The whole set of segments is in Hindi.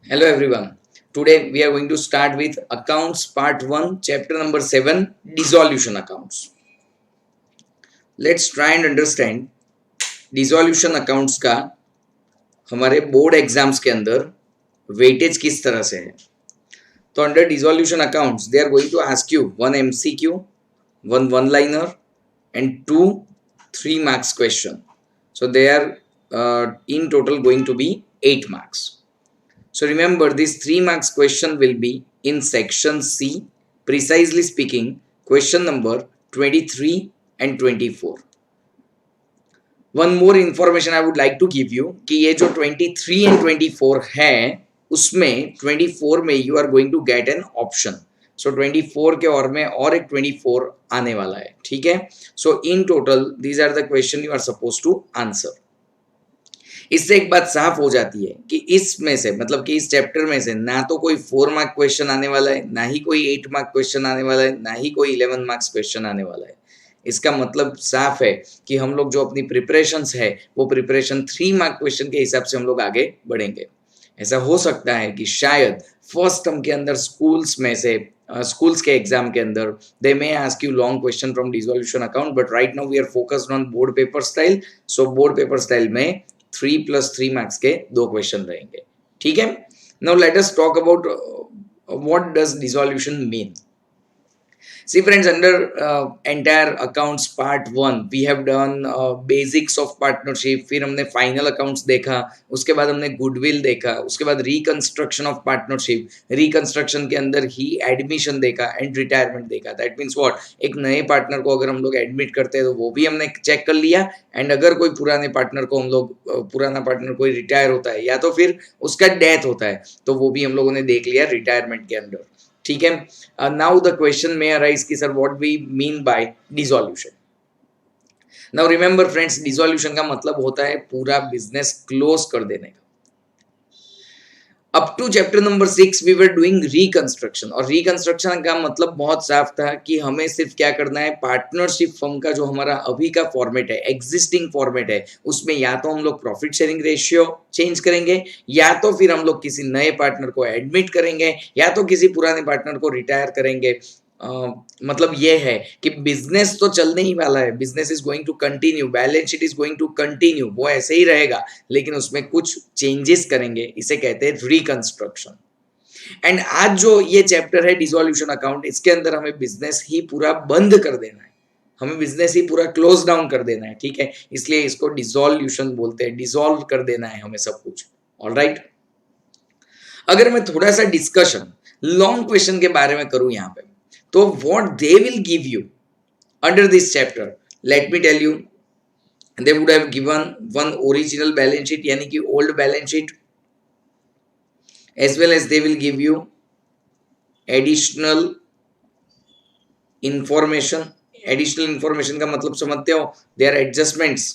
Hello everyone. Today we are going to start with accounts part 1 chapter number 7 dissolution accounts. Let's try and understand dissolution accounts का हमारे बोर्ड एग्जाम्स के अंदर वेटेज किस तरह से है. तो under dissolution accounts they are going to ask you one MCQ, one liner and two 3 marks question. So they are in total going to be 8 marks. So remember, this 3 marks question will be in section C, precisely speaking, question number 23 and 24. One more information I would like to give you कि ये जो 23 and 24 है उसमें 24 में you are going to get an option. So 24 के और में और एक 24 आने वाला है, ठीक है. So in total these are the question you are supposed to answer. इससे एक बात साफ हो जाती है कि इसमें से मतलब कि इस चैप्टर में से ना तो कोई 4 मार्क क्वेश्चन आने वाला है, ना ही कोई 8 मार्क क्वेश्चन आने वाला है, ना ही कोई 11 मार्क्स क्वेश्चन आने वाला है. इसका मतलब साफ है कि हम लोग जो अपनी प्रिपरेशंस है वो प्रिपरेशन 3 मार्क क्वेश्चन के हिसाब से हम लोग आगे बढ़ेंगे. ऐसा हो सकता है कि शायद फर्स्ट टर्म के अंदर स्कूल्स में से स्कूल्स के एग्जाम के अंदर they may ask you long question from dissolution account, but right now we are focused on board paper style. So board paper style में 3+3 मार्क्स के 2 क्वेश्चन रहेंगे, ठीक है. Now let us talk about what does dissolution mean. See friends, under entire accounts part 1 we have done basics of partnership, फिर हमने final accounts देखा, उसके बाद हमने goodwill देखा, उसके बाद reconstruction of partnership, reconstruction के अंदर ही admission देखा and retirement देखा. That means what, एक नए पार्टनर को अगर हम लोग एडमिट करते हैं तो वो भी हमने चेक कर लिया, एंड अगर कोई पुराने पार्टनर को हम लोग पुराना पार्टनर कोई रिटायर होता है या तो फिर उसका डेथ होता है तो वो भी हम लोगों ने देख लिया रिटायरमेंट के अंदर, ठीक है. नाउ द क्वेश्चन में अराइज कि sir what we mean by dissolution. Now remember friends, dissolution का मतलब होता है पूरा बिजनेस क्लोज कर देने का. Up to chapter number 6 we were doing reconstruction, और रिकंस्ट्रक्शन का मतलब बहुत साफ था कि हमें सिर्फ क्या करना है, पार्टनरशिप फर्म का जो हमारा अभी का फॉर्मेट है, एग्जिस्टिंग फॉर्मेट है, उसमें या तो हम लोग प्रॉफिट शेयरिंग रेशियो चेंज करेंगे, या तो फिर हम लोग किसी नए पार्टनर को एडमिट करेंगे, या तो किसी पुराने पार्टनर को रिटायर करेंगे. मतलब ये है कि बिजनेस तो चलने ही वाला है, business is going to continue, balance sheet is going to continue, वो ऐसे ही रहेगा, लेकिन उसमें कुछ चेंजेस करेंगे, इसे कहते हैं रिकंस्ट्रक्शन. एंड आज जो ये चैप्टर है डिसोल्यूशन अकाउंट, इसके अंदर हमें बिजनेस ही पूरा बंद कर देना है, हमें बिजनेस ही पूरा क्लोज डाउन कर देना है, ठीक है. इसलिए इसको डिसोल्यूशन बोलते हैं, डिसॉल्व कर देना है हमें सब कुछ. ऑलराइट, अगर मैं थोड़ा सा डिस्कशन लॉन्ग क्वेश्चन के बारे में करूं यहाँ पे, तो what they will give you under this chapter, let me tell you, they would have given one original balance sheet यानी कि old balance sheet, as well as they will give you additional information. additional information का मतलब समझते हो, their adjustments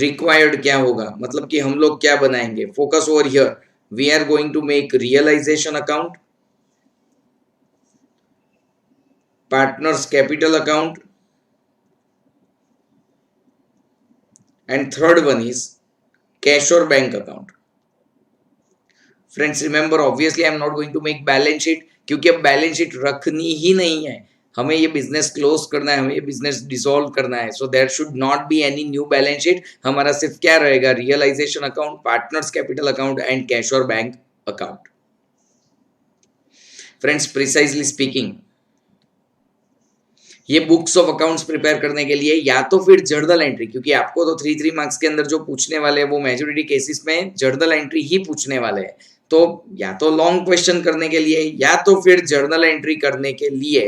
required क्या होगा, मतलब कि हम लोग क्या बनाएंगे. focus over here, we are going to make realization account, partners capital account, and third one is cash or bank account. Friends remember, obviously I am not going to make balance sheet, क्योंकि अब बैलेंस शीट रखनी ही नहीं है, हमें ये बिजनेस क्लोज करना है, हमें ये बिजनेस डिसॉल्व करना है. So there should not be any new balance sheet. हमारा सिर्फ क्या रहेगा, realisation account, partners capital account and cash और bank account. Friends precisely speaking, ये बुक्स ऑफ अकाउंट्स प्रिपेयर करने के लिए या तो फिर जर्नल एंट्री, क्योंकि आपको तो 3 मार्क्स के अंदर जो पूछने वाले हैं वो मेजोरिटी केसेस में जर्नल एंट्री ही पूछने वाले हैं. तो या तो लॉन्ग क्वेश्चन करने के लिए या तो फिर जर्नल एंट्री करने के लिए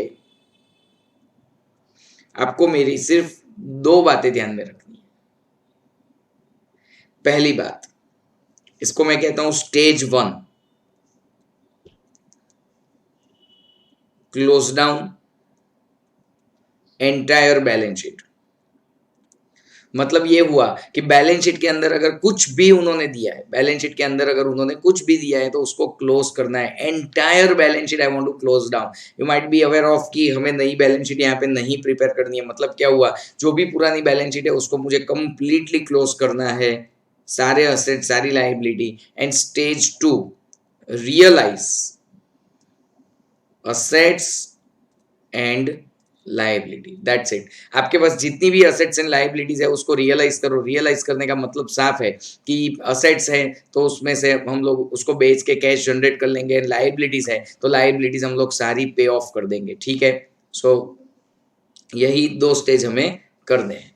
आपको मेरी सिर्फ 2 बातें ध्यान में रखनी है. पहली बात, इसको मैं कहता हूं stage 1, close down entire balance sheet. मतलब ये हुआ कि बैलेंस शीट के अंदर अगर कुछ भी उन्होंने दिया है, बैलेंस शीट के अंदर अगर उन्होंने कुछ भी दिया है तो उसको क्लोज करना है. Entire balance sheet I want to close down. You might be aware of कि हमें नई बैलेंस शीट यहाँ पे नहीं प्रिपेयर करनी है. मतलब क्या हुआ, जो भी पुरानी बैलेंस शीट है उसको मुझे कंप्लीटली क्लोज करना है. सारे असेट सारी liability, and stage 2 realise assets and liability, that's it. आपके पास जितनी भी असेट्स एंड लाइबिलिटीज है उसको रियलाइज करो। रियलाइज करने का मतलब साफ है कि असेट्स है तो उसमें से हम लोग उसको बेच के कैश जनरेट कर लेंगे, लाइबिलिटीज है तो लाइबिलिटीज हम लोग सारी पे ऑफ कर देंगे, ठीक है। सो यही दो स्टेज हमें करने हैं।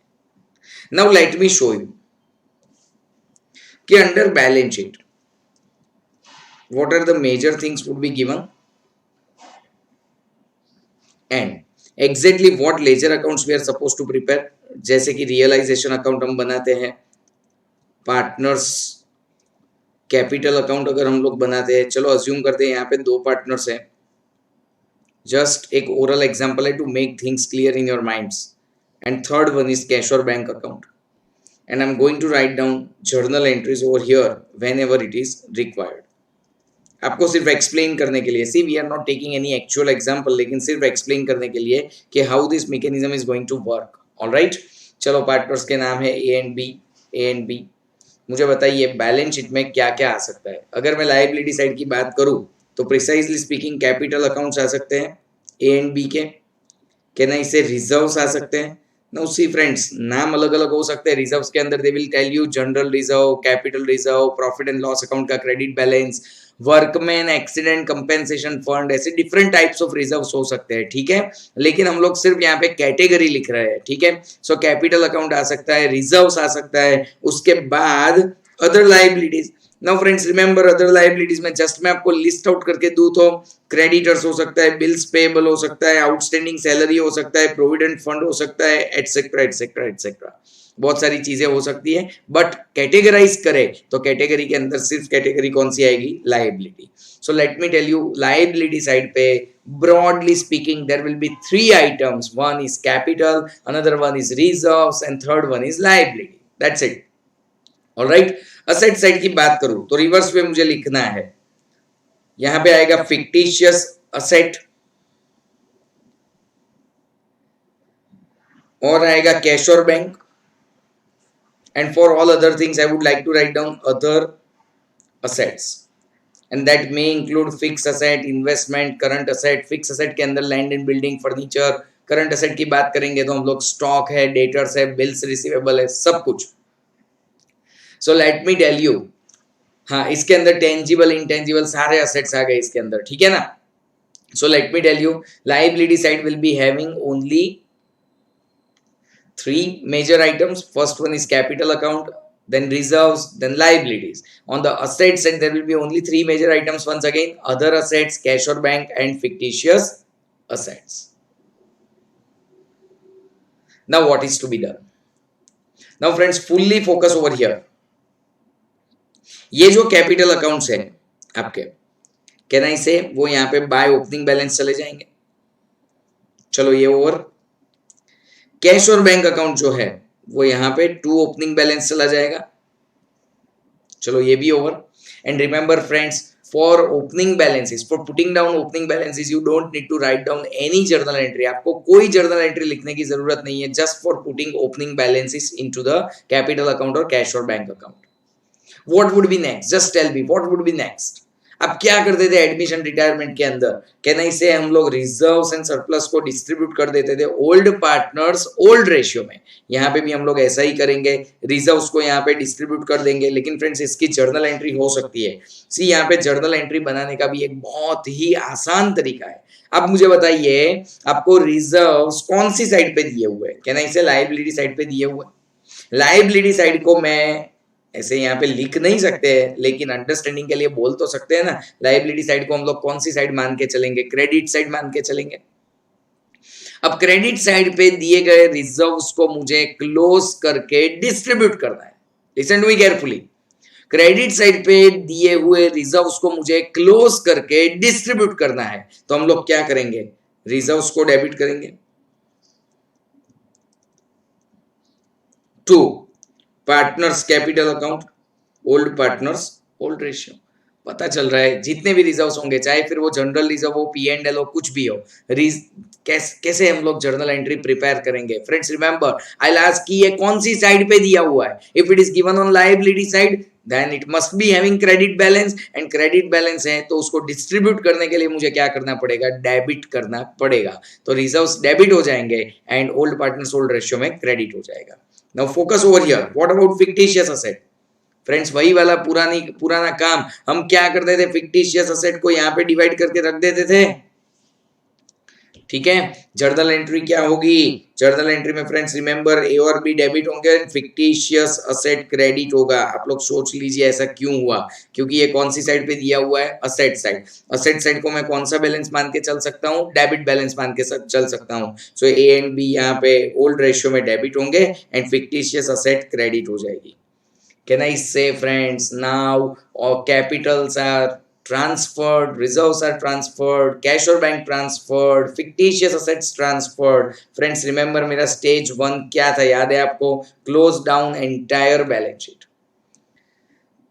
Now let me show you कि under balance sheet what are the major things would be given and exactly what ledger accounts we are supposed to prepare। जैसे कि रियलाइजेशन अकाउंट हम बनाते हैं, पार्टनर्स कैपिटल अकाउंट अगर हम लोग बनाते हैं, चलो अज्यूम करते हैं यहाँ पे दो पार्टनर्स हैं, जस्ट एक ओरल एग्जांपल है to make things clear in your minds, and third one is cash और bank account, and I am going to write down journal entries over here whenever it is required. आपको सिर्फ एक्सप्लेन करने के लिए, see we are not taking any actual example, लेकिन सिर्फ एक्सप्लेन करने के लिए कि how this mechanism is going to work. Alright, चलो पार्टनर्स के नाम है A and B. A and B, मुझे बताइए बैलेंस शीट में क्या क्या आ सकता है। अगर मैं लायबिलिटी साइड की बात करूं तो प्रिसाइजली स्पीकिंग कैपिटल अकाउंट्स आ सकते हैं ए एंड बी के। कहना इसे रिजर्व्स आ सकते हैं। नाउ सी फ्रेंड्स, नाम अलग अलग हो सकते हैं। रिजर्व्स के अंदर they will tell you general reserve, capital reserve, profit and loss account का credit balance, workman accident compensation fund, ऐसे डिफरेंट टाइप्स ऑफ रिजर्व्स हो सकते हैं, ठीक है। लेकिन हम लोग सिर्फ यहाँ पे कैटेगरी लिख रहे हैं, ठीक है। सो कैपिटल अकाउंट आ सकता है, रिजर्व्स आ सकता है, उसके बाद other liabilities. Now friends remember, other liabilities में जस्ट मैं आपको लिस्ट आउट करके दूं तो क्रेडिटर्स हो सकता है, बिल्स पेएबल हो सकता है, आउटस्टैंडिंग सैलरी हो सकता है, प्रोविडेंट फंड हो सकता है, एटसेट्रा एटसेट्रा एटसेट्रा, बहुत सारी चीजें हो सकती है। बट कैटेगराइज करें तो कैटेगरी के अंदर सिर्फ कैटेगरी कौन सी आएगी, liability. So let me tell you, liability side पे broadly speaking there will be three items, one is capital, another one is reserves, and third one is liability, that's it। Alright, asset side की बात करूं तो रिवर्स में मुझे लिखना है, यहां पे आएगा फिक्टिशियस असेट, और आएगा कैश और bank, and for all other things I would like to write down other assets, and that may include fixed asset, investment, current asset। fixed asset के अंदर land and building, furniture. Current asset की बात करेंगे तो हम लोग स्टॉक है, डेटर्स है, बिल्स रिसीवेबल है, सब कुछ। So let me tell you, हाँ इसके अंदर टेंजिबल इंटेंजिबल सारे असेट्स आ गए इसके अंदर, ठीक है ना। So let me tell you, liability side will be having only three major items। first one is capital account, then reserves, then liabilities। on the asset side there will be only three major items once again, other assets, cash or bank, and fictitious assets। now what is to be done? now friends fully focus over here। ये जो कैपिटल अकाउंट्स है आपके, कहना इसे वो यहाँ पे बाय ओपनिंग बैलेंस चले जाएंगे, चलो ये ओवर। कैश और बैंक अकाउंट जो है वो यहाँ पे टू ओपनिंग बैलेंस चला जाएगा, चलो ये भी over. And remember friends, for opening balances, for putting down opening balances you don't need to write down any journal entry. आपको कोई जर्नल एंट्री लिखने की जरूरत नहीं है, just for putting opening balances into the capital account और कैश और bank account. What would be next, just tell me what would be next. अब क्या करते थे एडमिशन रिटायरमेंट के अंदर, कहना इसे हम लोग रिजर्व्स एंड सरप्लस को डिस्ट्रीब्यूट कर देते थे ओल्ड पार्टनर्स ओल्ड रेशियो में। यहाँ पे भी हम लोग ऐसा ही करेंगे, रिजर्व्स को यहाँ पे डिस्ट्रीब्यूट कर देंगे। लेकिन फ्रेंड्स इसकी जर्नल एंट्री हो सकती है। सी यहाँ पे जर्नल एंट्री बनाने का भी एक बहुत ही आसान तरीका है। अब मुझे बताइए आपको रिजर्व्स कौन सी साइड पे दिए हुए हैं, कहना इसे लायबिलिटी साइड पे दिए हुए। लायबिलिटी साइड को मैं ऐसे यहाँ पे लिख नहीं सकते हैं, लेकिन अंडरस्टैंडिंग के लिए बोल तो सकते हैं ना। लायबिलिटी साइड को हम लोग कौन सी साइड मान के चलेंगे, क्रेडिट साइड मान के चलेंगे। अब क्रेडिट साइड पे दिए गए रिजर्व्स को मुझे क्लोज करके डिस्ट्रीब्यूट करना है। Listen to me carefully, credit side पे दिए हुए रिजर्व्स को मुझे क्लोज करके डिस्ट्रीब्यूट करना है। तो हम लोग क्या करेंगे, रिजर्व्स को डेबिट करेंगे to partners capital account, old partners old ratio. पता चल रहा है जितने भी रिजर्व्स होंगे, चाहे फिर वो जनरल रिजर्व हो, P&L हो, कुछ भी हो, कैसे हम लोग जर्नल एंट्री प्रिपेयर करेंगे? फ्रेंड्स रिमेंबर, आई आस्क कि ये कौन सी साइड पे दिया हुआ है? If it is given on liability side then it must be having credit balance, and credit balance है तो उसको डिस्ट्रीब्यूट करने के लिए मुझे क्या करना पड़ेगा? डेबिट करना पड़ेगा। तो रिजर्व्स डेबिट हो जाएंगे and old partner sold ratio में क्रेडिट हो जाएगा। Now focus over here, what about fictitious asset? Friends वही वाला पुराना काम, हम क्या करते थे? फिक्टिशियस असेट को यहाँ पे डिवाइड करके रख देते थे, ठीक है। जर्नल एंट्री क्या होगी? जर्नल एंट्री में फ्रेंड्स रिमेंबर, ए और बी डेबिट होंगे, फिक्टिशियस असेट क्रेडिट होगा। आप लोग सोच लीजिए ऐसा क्यों हुआ? क्योंकि ये कौन सी साइड पे दिया हुआ है? Asset side. असेट साइड को मैं कौन सा बैलेंस मान के चल सकता हूँ? डेबिट बैलेंस मान के चल सकता हूँ। सो ए एंड बी यहाँ पे ओल्ड रेशियो में डेबिट होंगे एंड फिक्टिशियस असेट क्रेडिट हो जाएगी। Can I say, friends, now all capitals are transferred, reserves are transferred, cash or bank transferred, fictitious assets transferred. Friends, remember मेरा stage 1 क्या था? याद है आपको? Close down entire balance sheet.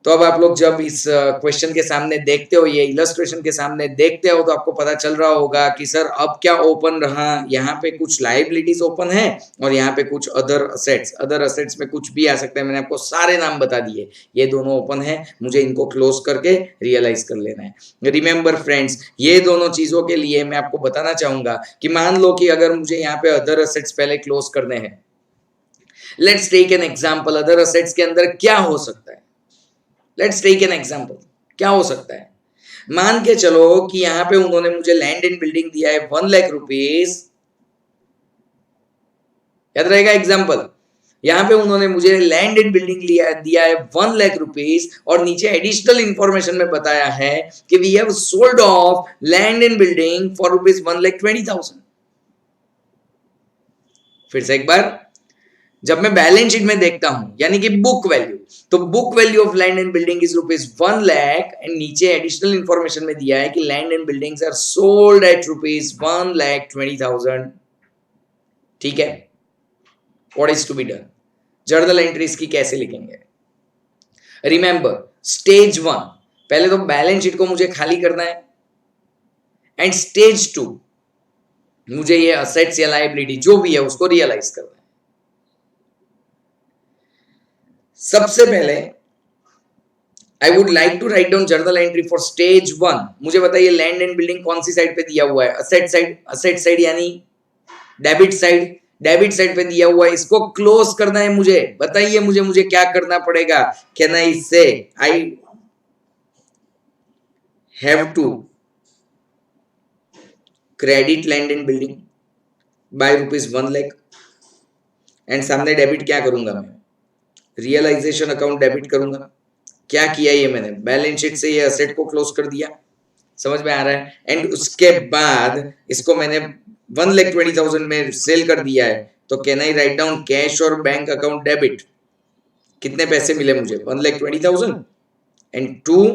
तो अब आप लोग जब इस क्वेश्चन के सामने देखते हो, ये इलस्ट्रेशन के सामने देखते हो, तो आपको पता चल रहा होगा कि सर अब क्या ओपन रहा? यहाँ पे कुछ लायबिलिटीज ओपन है और यहाँ पे कुछ अदर असेट्स में कुछ भी आ सकता है। मैंने आपको सारे नाम बता दिए, ये दोनों ओपन है, मुझे इनको क्लोज करके रियलाइज कर लेना है। रिमेंबर फ्रेंड्स, ये दोनों चीजों के लिए मैं आपको बताना चाहूंगा कि मान लो कि अगर मुझे यहाँ पे अदर असेट्स पहले क्लोज करने हैं, let's take an example. Other assets के अंदर क्या हो सकता है? Let's take an example. क्या हो सकता है? मान के चलो कि यहां पे उन्होंने मुझे लैंड एंड बिल्डिंग दिया है 1 लाख रुपीज। याद रहेगा एग्जाम्पल? यहां पे उन्होंने मुझे लैंड एंड बिल्डिंग दिया है 1 लाख रुपीज, और नीचे एडिशनल इंफॉर्मेशन में बताया है कि we have sold off land and building for rupees 1,20,000। फिर से एक बार, जब मैं बैलेंस शीट में देखता हूं यानी कि बुक वैल्यू, तो book value of land and building is rupees 1 lakh, and नीचे एडिशनल इंफॉर्मेशन में दिया है कि land and buildings are sold at rupees 1,20,000। ठीक है, what is to be done? Journal entries की कैसे लिखेंगे? रिमेंबर, स्टेज 1, पहले तो बैलेंस शीट को मुझे खाली करना है, एंड स्टेज 2 मुझे ये असेट्स या लायबिलिटी जो भी है उसको रियलाइज करना है। सबसे पहले I would like to write down journal entry for stage 1। मुझे बताइए लैंड एंड बिल्डिंग कौन सी साइड पे दिया हुआ है? असेट साइड यानी डेबिट साइड। डेबिट साइड पे दिया हुआ है, इसको क्लोज करना है मुझे। बताइए मुझे क्या करना पड़ेगा? Can I say I have to credit land and building by rupees 1 lakh, and सामने डेबिट क्या करूंगा मैं? रियलाइजेशन अकाउंट डेबिट करूंगा। क्या किया ये मैंने? बैलेंस शीट से ये असेट को क्लोज कर दिया। समझ में आ रहा है? एंड उसके बाद इसको मैंने 1,20,000 में सेल कर दिया है, तो can I write down cash और बैंक अकाउंट डेबिट? कितने पैसे मिले मुझे? 1,20,000। And 2,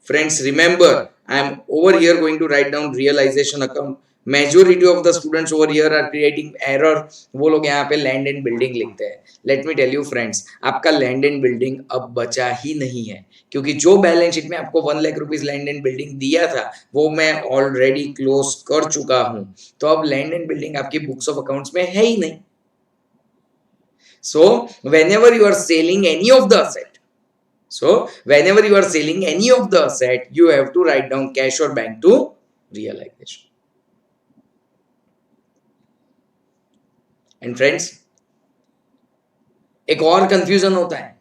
friends remember, I am over here going to write down realisation account. Majority of the students over here are creating error. वो लोग यहाँ पे लैंड एंड बिल्डिंग लिखते हैं। Let me tell you friends, आपका लैंड एंड बिल्डिंग अब बचा ही नहीं है, क्योंकि जो बैलेंस शीट में आपको 1 lakh rupees land and building दिया था वो मैं ऑलरेडी क्लोज कर चुका हूं। तो अब लैंड एंड बिल्डिंग आपकी बुक्स ऑफ अकाउंट्स में है ही नहीं। So whenever you are selling any of the asset, you have to write down cash or bank to realization. And friends, एक और कंफ्यूजन होता है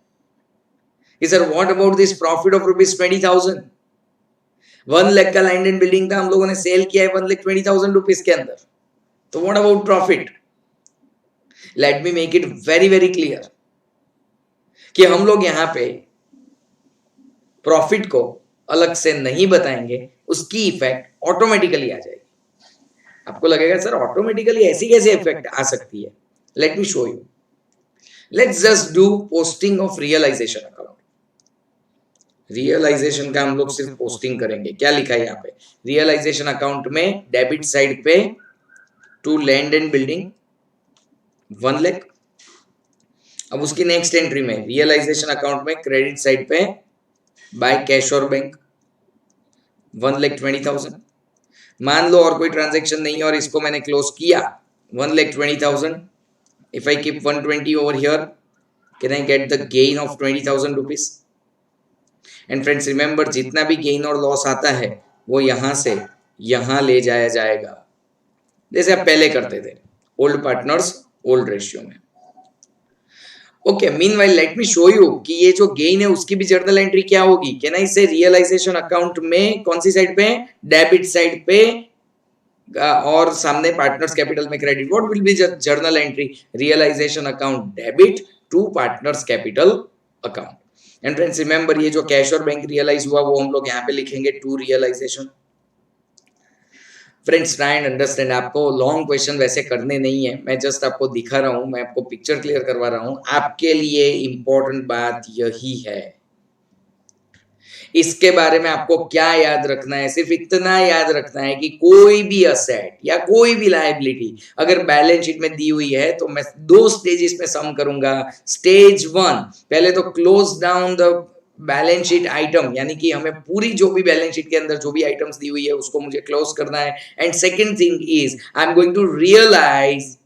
कि sir what about this profit of rupees 20,000? 1 lakh का लैंड एंड बिल्डिंग था, हम लोगों ने सेल किया है 1,20,000 रुपीज के अंदर, तो what about profit? Let me make it very very clear कि हम लोग यहां पे प्रॉफिट को अलग से नहीं बताएंगे, उसकी इफेक्ट ऑटोमेटिकली आ जाएगी। आपको लगेगा सर ऑटोमेटिकली ऐसी कैसे इफेक्ट आ सकती है? Let me show you. Let's just do posting of realisation account. Realisation का हम लोग सिर्फ पोस्टिंग करेंगे। क्या लिखा है यहाँ पे? रियलाइजेशन अकाउंट में डेबिट साइड पे to land and building 1 lakh. अब उसकी नेक्स्ट एंट्री में रियलाइजेशन अकाउंट में क्रेडिट साइड पे बाय कैश और बैंक 1,20,000। मान लो और कोई ट्रांजेक्शन नहीं है और इसको मैंने क्लोज किया 1,20,000। If I keep 120 over here, can I get the gain of 20,000 rupees? And friends remember, जितना भी गेन और लॉस आता है वो यहां से यहां ले जाया जाएगा, जैसे आप पहले करते थे ओल्ड पार्टनर्स ओल्ड रेशियो में। Okay, meanwhile late me show you कि ये जो गेन है उसकी भी जर्नल एंट्री क्या होगी। कैन आई से रियलाइजेशन अकाउंट में कौन सी साइड पे, डेबिट साइड पे, और सामने पार्टनर्स कैपिटल में credit. What will be journal entry? Realisation account debit to partners capital account. And friends remember, ये जो कैश और बैंक रियलाइज हुआ वो हम लोग यहाँ पे लिखेंगे to realisation. Friends try and understand, आपको लॉन्ग क्वेश्चन वैसे करने नहीं है, मैं जस्ट आपको दिखा रहा हूं, मैं आपको पिक्चर क्लियर करवा रहा हूं। आपके लिए इंपॉर्टेंट बात यही है, इसके बारे में आपको क्या याद रखना है, सिर्फ इतना याद रखना है कि कोई भी असेट या कोई भी लायबिलिटी अगर बैलेंस शीट में दी हुई है तो मैं दो स्टेजेस में सम करूंगा। स्टेज 1, पहले तो close down the balance sheet item, यानी कि हमें पूरी जो भी बैलेंस शीट के अंदर जो भी आइटम्स दी हुई है उसको मुझे क्लोज करना है। And second thing is I am going to realise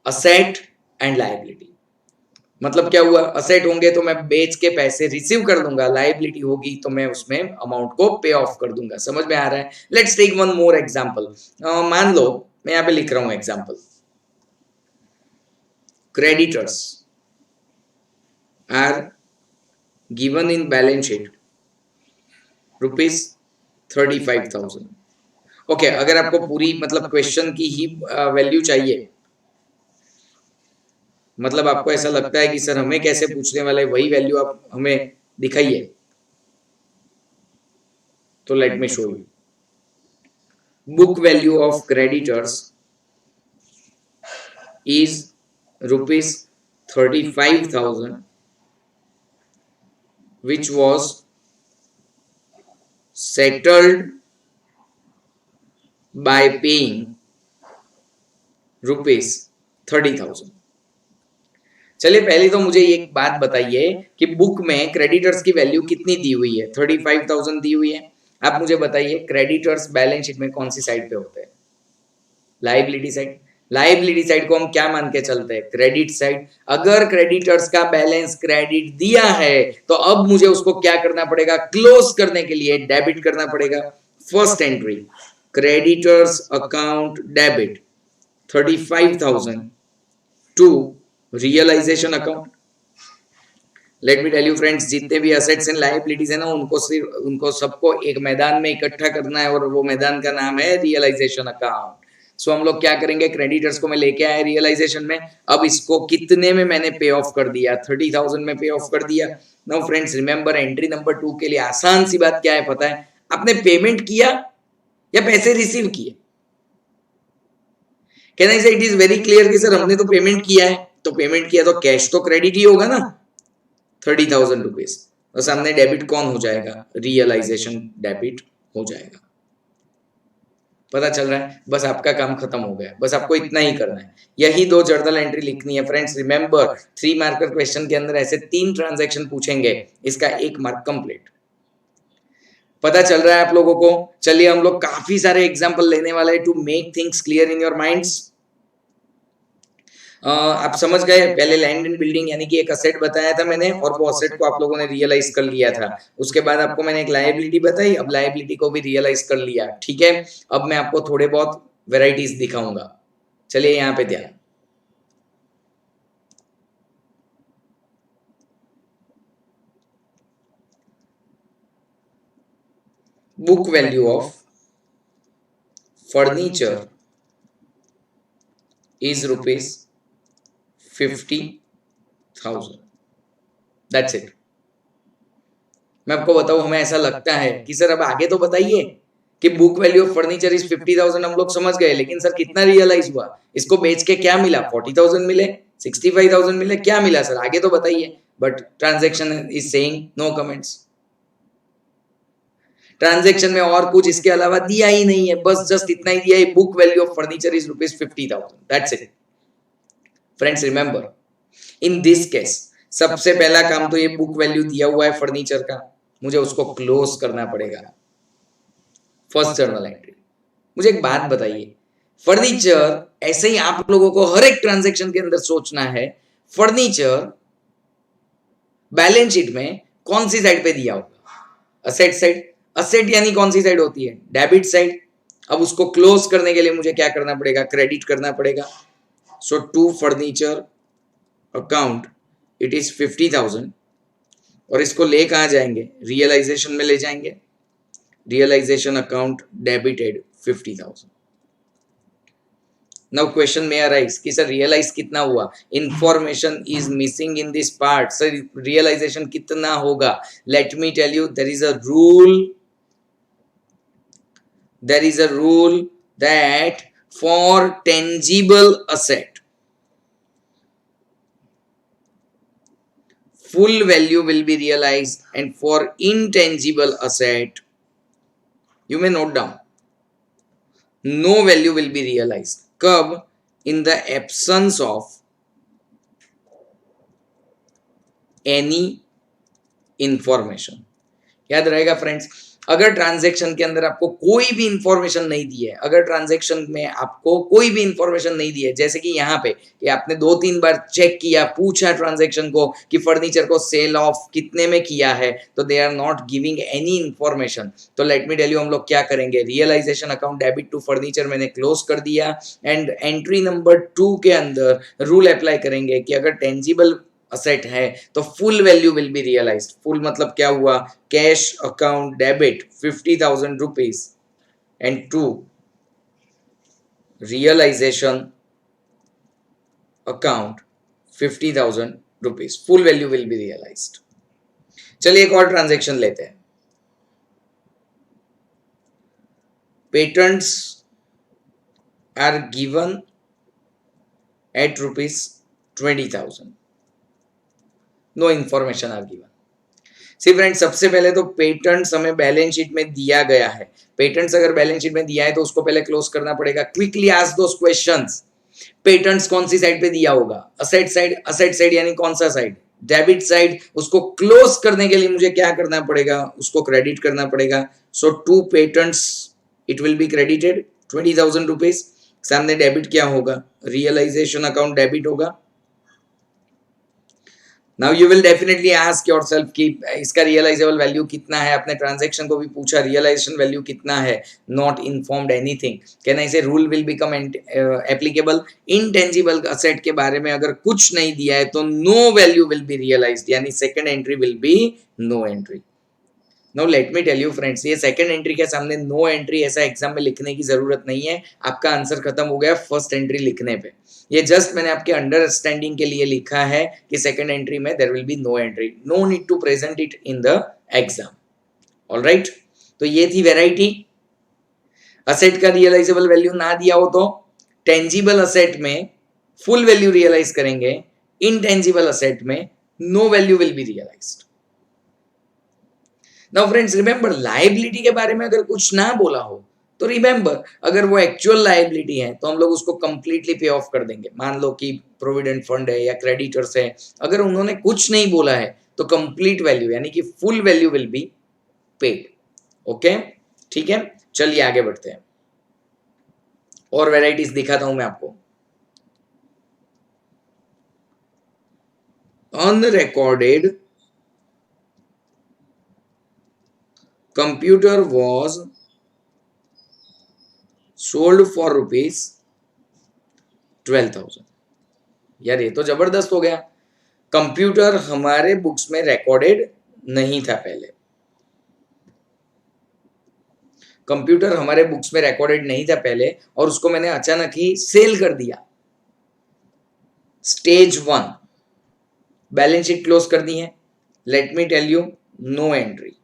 asset and liability. मतलब क्या हुआ, असेट होंगे तो मैं बेच के पैसे रिसीव कर लूंगा, लायबिलिटी होगी तो मैं उसमें अमाउंट को पे ऑफ कर दूंगा। समझ में आ रहा है? Let's take one more example. मान लो मैं यहां पे लिख रहा हूं example, creditors are given in balance sheet ₹35,000। Okay, अगर आपको पूरी मतलब क्वेश्चन की ही वैल्यू चाहिए, मतलब आपको ऐसा लगता है कि सर हमें कैसे पूछने वाले, वही वैल्यू आप हमें दिखाइए, तो let me show you. Book value of creditors is ₹35,000 which was settled by paying ₹30,000। चलिए पहले तो मुझे एक बात बताइए कि बुक में क्रेडिटर्स की वैल्यू कितनी दी हुई है? 35,000 दी हुई है। आप मुझे बताइए क्रेडिटर्स बैलेंस शीट में कौन सी साइड पे होते हैं? Liability side. लायबिलिटी साइड को हम क्या मान के चलते हैं? Credit side. अगर क्रेडिटर्स का बैलेंस क्रेडिट दिया है तो अब मुझे उसको क्या करना पड़ेगा? क्लोज करने के लिए डेबिट करना पड़ेगा। First entry, creditors account debit 35,000 to realisation account. Let me tell you friends, जितने भी असेट्स एंड लायबिलिटीज है ना, उनको सबको एक मैदान में इकट्ठा करना है और वो मैदान का नाम है रियलाइजेशन अकाउंट। सो हम लोग क्या करेंगे, क्रेडिटर्स को मैं लेके आया रियलाइजेशन में, अब इसको कितने में मैंने पे ऑफ कर दिया? 30,000 में पे ऑफ कर दिया। Now friends remember, entry number 2 के लिए आसान सी बात क्या है पता है? आपने पेमेंट किया या पैसे रिसीव किए? कैन आई से इट इज वेरी क्लियर कि सर हमने तो पेमेंट किया है, तो पेमेंट किया तो कैश तो क्रेडिट ही होगा ना, 30,000 रुपीज। और सामने डेबिट कौन हो जाएगा? रियलाइजेशन डेबिट हो जाएगा। पता चल रहा है? बस आपका काम खत्म हो गया, बस आपको इतना ही करना है, यही दो जर्नल एंट्री लिखनी है। फ्रेंड्स रिमेंबर, 3 मार्कर क्वेश्चन के अंदर ऐसे 3 ट्रांजैक्शन पूछेंगे, इसका 1 मार्क कंप्लीट। पता चल रहा है आप लोगों को? चलिए हम लोग काफी सारे एग्जांपल लेने वाले हैं to make things clear in your minds. आप समझ गए? पहले लैंड एंड बिल्डिंग यानी कि एक असेट बताया था मैंने, और वो असेट को आप लोगों ने रियलाइज कर लिया था। उसके बाद आपको मैंने एक लायबिलिटी बताई, अब लायबिलिटी को भी रियलाइज कर लिया। ठीक है, अब मैं आपको थोड़े बहुत वेराइटीज दिखाऊंगा। चलिए यहाँ पे ध्यान, book value of furniture is ₹50,000। That's it. मैं आपको बताऊं, हमें ऐसा लगता है कि सर अब आगे तो बताइए कि book value of furniture is 50,000, हम लोग समझ गए, लेकिन सर कितना रियलाइज हुआ? इसको बेच के क्या मिला? 40,000 मिले, 65,000 मिले, क्या मिला सर? आगे तो बताइए। But transaction is saying no comments. Transaction में और कुछ इसके अलावा दिया ही नहीं है, बस जस्ट इतना ही दिया है, book value of furniture is ₹50,000। That's it. Friends remember, in this case सबसे पहला काम तो ये बुक वैल्यू दिया हुआ है फर्नीचर का, मुझे उसको क्लोज करना पड़ेगा, फर्स्ट जर्नल एंट्री। मुझे एक बात बताइए, फर्नीचर, ऐसे ही आप लोगों को हर एक ट्रांजैक्शन के अंदर सोचना है, फर्नीचर बैलेंस शीट में कौन सी साइड पे दिया होगा? Asset side. असेट यानी कौन सी साइड होती है? Debit side. अब उसको क्लोज करने के लिए मुझे क्या करना पड़ेगा? क्रेडिट करना पड़ेगा। So to furniture account it is 50,000, और इसको ले कहां जाएंगे? रियलाइजेशन में ले जाएंगे। Realisation account debited 50,000। Now question में अराइज कि सर रियलाइज कितना हुआ? Information is missing in this part. Sir realisation कितना होगा? Let me tell you, there is a rule, there is a rule that for tangible asset, full value will be realized, and for intangible asset, you may note down, no value will be realized. कब? In the absence of any information. याद रहेगा फ्रेंड्स, अगर ट्रांजैक्शन के अंदर आपको कोई भी इंफॉर्मेशन नहीं दी है, अगर ट्रांजैक्शन में आपको कोई भी इंफॉर्मेशन नहीं दी है, जैसे कि यहाँ पे कि आपने 2-3 बार चेक किया, पूछा ट्रांजैक्शन को कि फर्नीचर को सेल ऑफ कितने में किया है, तो they are not giving any information. तो लेट मी टेल यू, हम लोग क्या करेंगे? Realisation account debit to furniture मैंने क्लोज कर दिया, एंड एंट्री नंबर 2 के अंदर रूल अप्लाई करेंगे कि अगर टेंजिबल असेट है तो full value will be realised. Full मतलब क्या हुआ? Cash account debit 50,000 rupees, and to realisation account 50,000 rupees, full value will be realised. चलिए एक और ट्रांजैक्शन लेते हैं। Patents are given at rupees 20,000, no information are given. See friends, सबसे पहले तो पेटेंट्स हमें बैलेंस शीट में दिया गया है। पेटेंट्स अगर बैलेंस शीट में दिया है तो उसको पहले क्लोज करना पड़ेगा। Quickly ask those questions. Patents कौन सी साइड पे दिया होगा? Asset side. असेट साइड यानी कौन सा साइड? Debit side. उसको क्लोज करने के लिए मुझे क्या करना पड़ेगा? उसको क्रेडिट करना पड़ेगा। So to patents it will be credited 20,000 rupees. सामने डेबिट क्या होगा? रियलाइजेशन अकाउंट डेबिट होगा। Now you will definitely ask yourself कि इसका रियलाइजेबल वैल्यू कितना है? अपने ट्रांजैक्शन को भी पूछा, रियलाइजेशन वैल्यू कितना है? Not informed anything. कहना इसे rule will become applicable. Intangible asset के बारे में अगर कुछ नहीं दिया है तो no value will be realised, यानी second entry will be no entry. Now let me tell you friends, ये सेकंड एंट्री के सामने नो एंट्री ऐसा एग्जाम में लिखने की जरूरत नहीं है। आपका आंसर खत्म हो गया फर्स्ट एंट्री लिखने पे। ये जस्ट मैंने आपके अंडरस्टैंडिंग के लिए लिखा है कि सेकंड एंट्री में there will be no entry, no need to present it in the exam. Alright, तो ये थी वैरायटी। असेट का रियलाइजेबल वैल्यू ना दिया हो तो टेंजिबल असेट में फुल वैल्यू रियलाइज करेंगे, इनटेंजिबल असेट में no value will be realised. Now friends remember, liability के बारे में अगर कुछ ना बोला हो तो रिमेंबर, अगर वो एक्चुअल लायबिलिटी है तो हम लोग उसको कंप्लीटली पे ऑफ कर देंगे। मान लो कि प्रोविडेंट फंड है या क्रेडिटर्स है, अगर उन्होंने कुछ नहीं बोला है तो कंप्लीट वैल्यू यानी कि full value will be paid. Okay, ठीक है, चलिए आगे बढ़ते हैं। और वेराइटीज दिखाता हूं मैं आपको। Unrecorded computer was sold for rupees 12,000। यार ये तो जबरदस्त हो गया। कंप्यूटर हमारे बुक्स में रिकॉर्डेड नहीं था पहले, कंप्यूटर हमारे बुक्स में रिकॉर्डेड नहीं था पहले, और उसको मैंने अचानक ही सेल कर दिया। स्टेज 1 बैलेंस शीट क्लोज कर दी है। Let me tell you, no entry.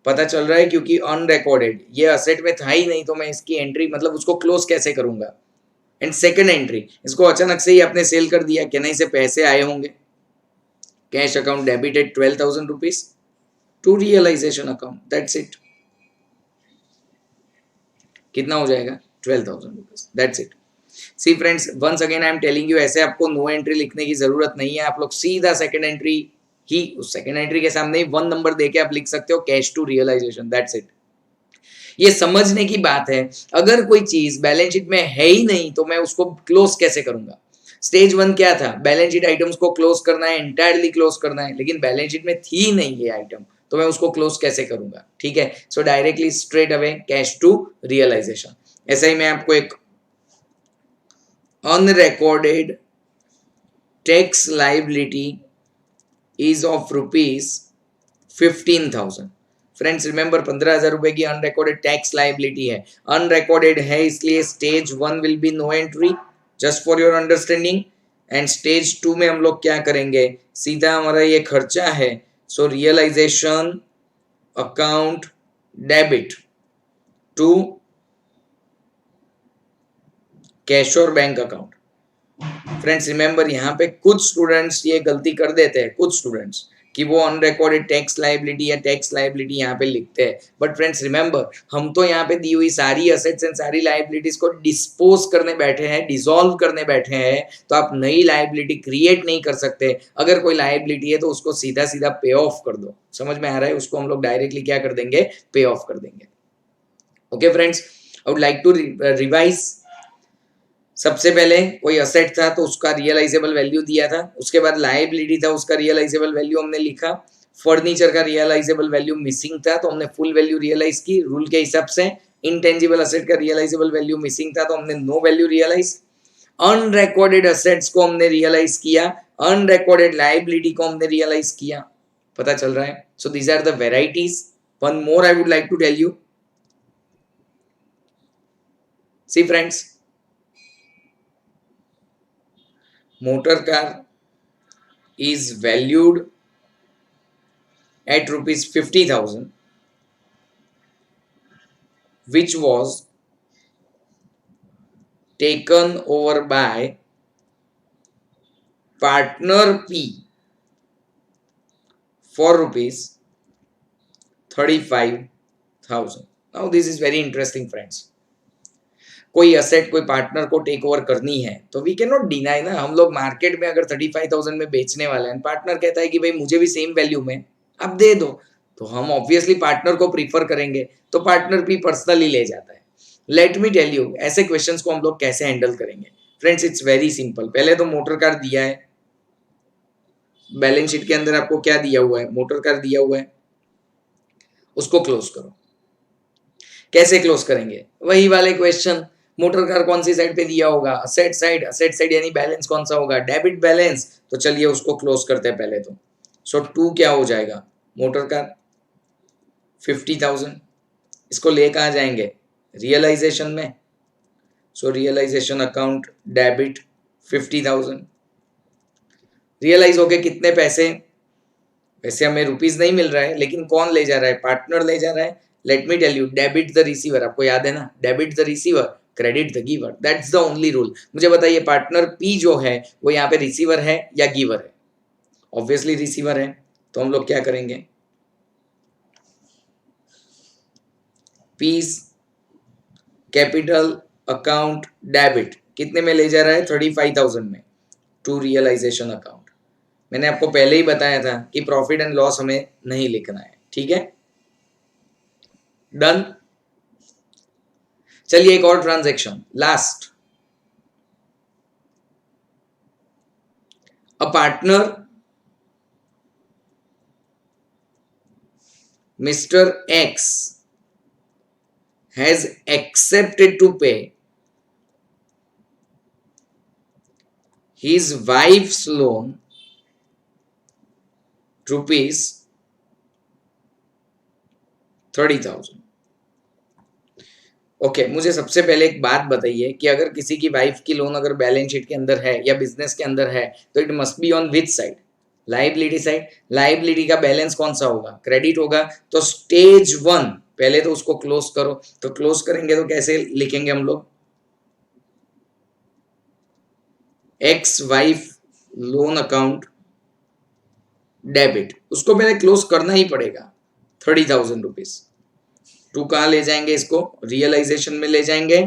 पता चल रहा है क्योंकि अनरिकॉर्डेड, ये असेट में था ही नहीं, तो मैं इसकी एंट्री मतलब उसको क्लोज कैसे करूंगा? एंड सेकंड एंट्री, इसको अचानक से ही आपने सेल कर दिया, कहना इसे पैसे आए होंगे। Cash account debited 12,000 rupees to realisation account, that's it. कितना हो जाएगा? 12,000 rupees, that's it. See friends, once again I am telling you, ऐसे आपको नो एंट्री लिखने की जरूरत नहीं है। आप लोग सीधा सेकंड एंट्री ही, उस सेकंड एंट्री के सामने ही 1 नंबर देके आप लिख सकते हो cash to realisation, that's it. ये समझने की बात है, अगर कोई चीज बैलेंस शीट में है ही नहीं तो मैं उसको क्लोज कैसे करूंगा। स्टेज 1 क्या था, बैलेंस शीट आइटम्स को क्लोज करना है, एंटायरली क्लोज करना है, लेकिन बैलेंस शीट में थी नहीं ये आइटम, तो मैं उसको क्लोज कैसे करूंगा। ठीक है, so directly straight away cash to realisation. ऐसा ही मैं आपको एक unrecorded tax liability is of ₹15,000। Friends remember 15,000 रुपए की अनरिकॉर्डेड टैक्स लाइबिलिटी है, अनरिकॉर्डेड है इसलिए stage 1 will be no entry, just for your understanding. And stage 2 में हम लोग क्या करेंगे, सीधा हमारा ये खर्चा है, so realisation account debit to cash और बैंक अकाउंट। फ्रेंड्स रिमेंबर यहाँ पे कुछ स्टूडेंट्स ये गलती कर देते हैं, कुछ स्टूडेंट्स, कि वो अनरिकॉर्डेड टैक्स लाइबिलिटी या टैक्स लाइबिलिटी यहाँ पे लिखते हैं, बट फ्रेंड्स रिमेंबर हम तो यहाँ पे दी हुई सारी असेट्स एंड सारी लाइबिलिटीज को डिस्पोज करने बैठे हैं, डिसॉल्व करने बैठे हैं, तो आप नई लाइबिलिटी क्रिएट नहीं कर सकते। अगर कोई लाइबिलिटी है तो उसको सीधा सीधा पे ऑफ कर दो, समझ में आ रहा है, उसको हम लोग डायरेक्टली क्या कर देंगे, पे ऑफ कर देंगे। Okay friends, I would like to revise. सबसे पहले कोई असेट था तो उसका रियलाइजेबल वैल्यू दिया था, उसके बाद लायबिलिटी था उसका रियलाइजेबल वैल्यू हमने लिखा, फर्नीचर का रियलाइजेबल वैल्यू मिसिंग था तो हमने फुल वैल्यू रियलाइज की रूल के हिसाब से, इनटेंजिबल असेट का रियलाइजेबल वैल्यू मिसिंग था तो हमने no value realize, unrecorded assets को हमने रियलाइज किया, अनरिकॉर्डेड लायबिलिटी को हमने रियलाइज किया। पता चल रहा है, so these are the varieties. One more I would like to tell you, see friends, motor car is valued at ₹50,000, which was taken over by partner P for ₹35,000. Now this is very interesting friends. कोई असेट कोई पार्टनर को टेक ओवर करनी है तो वी कैन नॉट डिनाई ना, हम लोग मार्केट में अगर 35,000 में बेचने वाले हैं, पार्टनर कहता है कि भाई मुझे भी सेम वैल्यू में आप दे दो, तो हम ऑब्वियसली पार्टनर को प्रीफर करेंगे, तो पार्टनर भी पर्सनली ले जाता है। लेट मी टेल यू ऐसे क्वेश्चंस को हम लोग कैसे हैंडल करेंगे। फ्रेंड्स इट्स वेरी सिंपल, पहले तो मोटर कार दिया है, बैलेंस शीट के अंदर आपको क्या दिया हुआ है, मोटर कार दिया हुआ है, उसको क्लोज करो। कैसे क्लोज करेंगे, वही वाले क्वेश्चन, मोटर कार कौन सी साइड पे दिया होगा, असेट साइड, असेट साइड यानी बैलेंस कौन सा होगा, डेबिट बैलेंस, तो चलिए उसको क्लोज करते हैं पहले तो। सो 2 क्या हो जाएगा, मोटर कार 50,000, इसको ले कहाँ जाएंगे, रियलाइजेशन में, सो रियलाइजेशन अकाउंट डेबिट 50,000, रियलाइज हो गए कितने पैसे, वैसे हमें रुपीज नहीं मिल रहा है लेकिन कौन ले जा रहा है, पार्टनर ले जा रहा है। Let me tell you, debit the receiver, आपको याद है ना, debit the receiver credit the giver, that's the only rule. मुझे बताइए पार्टनर पी जो है वो यहाँ पे रिसीवर है या गिवर है, ऑब्वियसली रिसीवर है, तो हम लोग क्या करेंगे, पीस कैपिटल अकाउंट डेबिट कितने में ले जा रहा है, 35,000 में, टू रियलाइजेशन अकाउंट। मैंने आपको पहले ही बताया था कि प्रॉफिट एंड लॉस हमें नहीं लिखना है, ठीक है, डन। चलिए एक और transaction last, a partner mister X has accepted to pay his wife's loan ₹30,000। Okay, मुझे सबसे पहले एक बात बताइए कि अगर किसी की वाइफ की लोन अगर बैलेंस शीट के अंदर है या बिजनेस के अंदर है तो it must be on which side, liability side. Liability का बैलेंस कौन सा होगा, क्रेडिट होगा, तो स्टेज 1 पहले तो उसको क्लोज करो, तो क्लोज करेंगे तो कैसे लिखेंगे हम लोग, ex wife loan account debit, उसको पहले क्लोज करना ही पड़ेगा, 30,000 रुपीज। 2 कहाँ ले जाएंगे, इसको रियलाइजेशन में ले जाएंगे।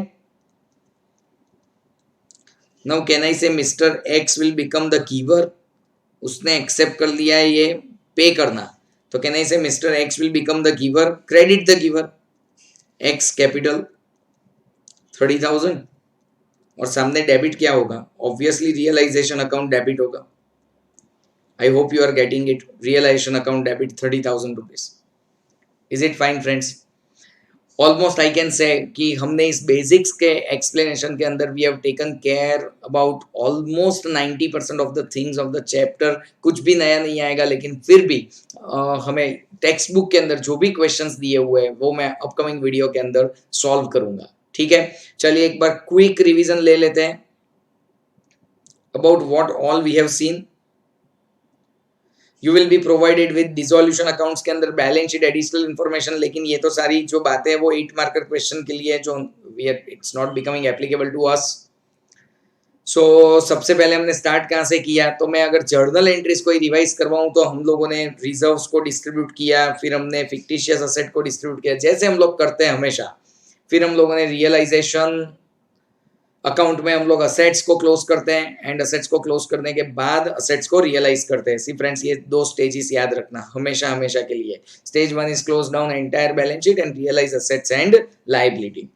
नाउ कैन आई से mister x will become the giver, उसने एक्सेप्ट कर लिया है ये पे करना, तो कहना इसे mister x will become the giver, credit the giver, x capital 30,000 और सामने डेबिट क्या होगा, ऑब्वियसली रियलाइजेशन अकाउंट डेबिट होगा. I hope you are getting it. Realization account debit 30,000 rupees. Is it fine, friends? Almost I can say कि हमने इस बेसिक्स के एक्सप्लेनेशन के अंदर we have taken care about almost 90% of the things of the chapter. कुछ भी नया नहीं आएगा, लेकिन फिर भी हमें टेक्स्ट बुक के अंदर जो भी क्वेश्चंस दिए हुए हैं वो मैं अपकमिंग वीडियो के अंदर सॉल्व करूंगा. ठीक है, चलिए एक बार क्विक रिवीजन ले लेते हैं about what all we have seen. You will be provided with dissolution accounts के अंदर बैलेंस शीट एडिशनल इन्फॉर्मेशन, लेकिन ये तो सारी जो बातें हैं वो 8 मार्कर क्वेश्चन के लिए जो it's not becoming applicable to us. So सबसे पहले हमने स्टार्ट कहाँ से किया, तो मैं अगर जर्नल एंट्रीज को रिवाइज करवाऊं तो हम लोगों ने रिजर्व्स को डिस्ट्रीब्यूट किया, फिर हमने फिक्टिशियस असेट को डिस्ट्रीब्यूट किया जैसे हम लोग करते हैं हमेशा. फिर हम लोगों ने रियलाइजेशन अकाउंट में हम लोग असेट्स को क्लोज करते हैं एंड असेट्स को क्लोज करने के बाद असेट्स को रियलाइज करते हैं. सी फ्रेंड्स, ये 2 स्टेजेस याद रखना हमेशा हमेशा के लिए. Stage 1 is close down entire balance sheet and realize assets and liability.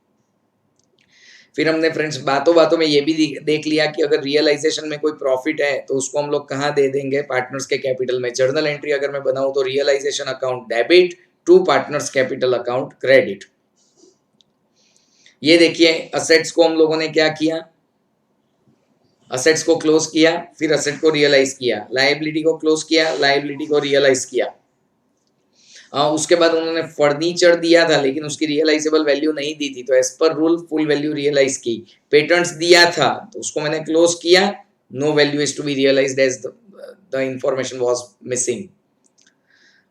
फिर हमने फ्रेंड्स बातों बातों में ये भी देख लिया कि अगर रियलाइजेशन में कोई प्रॉफिट है तो उसको हम लोग कहाँ दे देंगे, पार्टनर्स के कैपिटल में. जर्नल एंट्री अगर मैं बनाऊं तो realization account debit to partners capital account credit. ये देखिए असेट्स को हम लोगों ने क्या किया, असेट्स को क्लोज किया, फिर असेट को रियलाइज किया, लायबिलिटी को क्लोज किया, लायबिलिटी को रियलाइज किया. उसके बाद उन्होंने फर्नीचर दिया था लेकिन उसकी रियलाइजेबल वैल्यू नहीं दी थी, तो as per rule full value realize की. पेटेंट्स दिया था तो उसको मैंने क्लोज किया, no value is to be realized as the information was missing.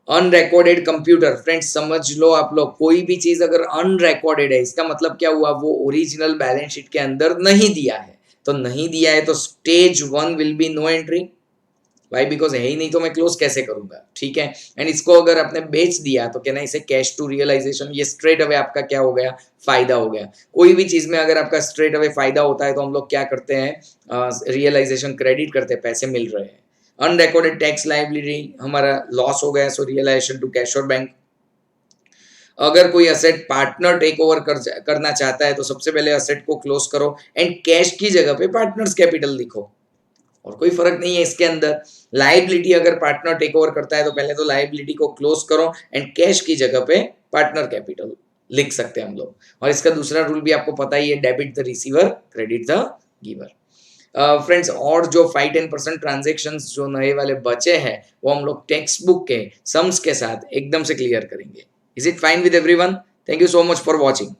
Unrecorded computer, friends समझ लो आप लोग, कोई भी चीज अगर अनरिकॉर्डेड है इसका मतलब क्या हुआ, वो ओरिजिनल बैलेंस शीट के अंदर नहीं दिया है. तो नहीं दिया है तो stage 1 will be no entry. Why, because है ही नहीं तो मैं क्लोज कैसे करूंगा. ठीक है, एंड इसको अगर आपने बेच दिया तो कहना इसे कैश टू रियलाइजेशन, ये स्ट्रेट अवे आपका क्या हो गया, फायदा हो गया. कोई भी चीज में अगर आपका स्ट्रेट अवे फायदा होता है तो हम लोग क्या करते हैं, रियलाइजेशन क्रेडिट करते हैं, पैसे मिल रहे हैं. अनरिकॉर्डेड टैक्स लायबिलिटी हमारा लॉस हो गया, सो रियलाइजेशन टू कैश और बैंक. अगर कोई असेट पार्टनर टेक ओवर करना चाहता है तो सबसे पहले असेट को क्लोज करो एंड कैश की जगह पे पार्टनर्स कैपिटल लिखो, और कोई फर्क नहीं है इसके अंदर. लायबिलिटी अगर पार्टनर टेक ओवर करता है तो पहले तो लायबिलिटी को क्लोज करो एंड कैश की जगह पे पार्टनर कैपिटल लिख सकते हैं हम लोग. और इसका दूसरा रूल भी आपको पता ही है, debit the receiver credit the giver. Friends और जो 5-10% ट्रांजेक्शन्स जो नए वाले बचे हैं वो हम लोग टेक्स्ट बुक के सम्स के साथ एकदम से क्लियर करेंगे. Is it fine with everyone? Thank you so much for watching.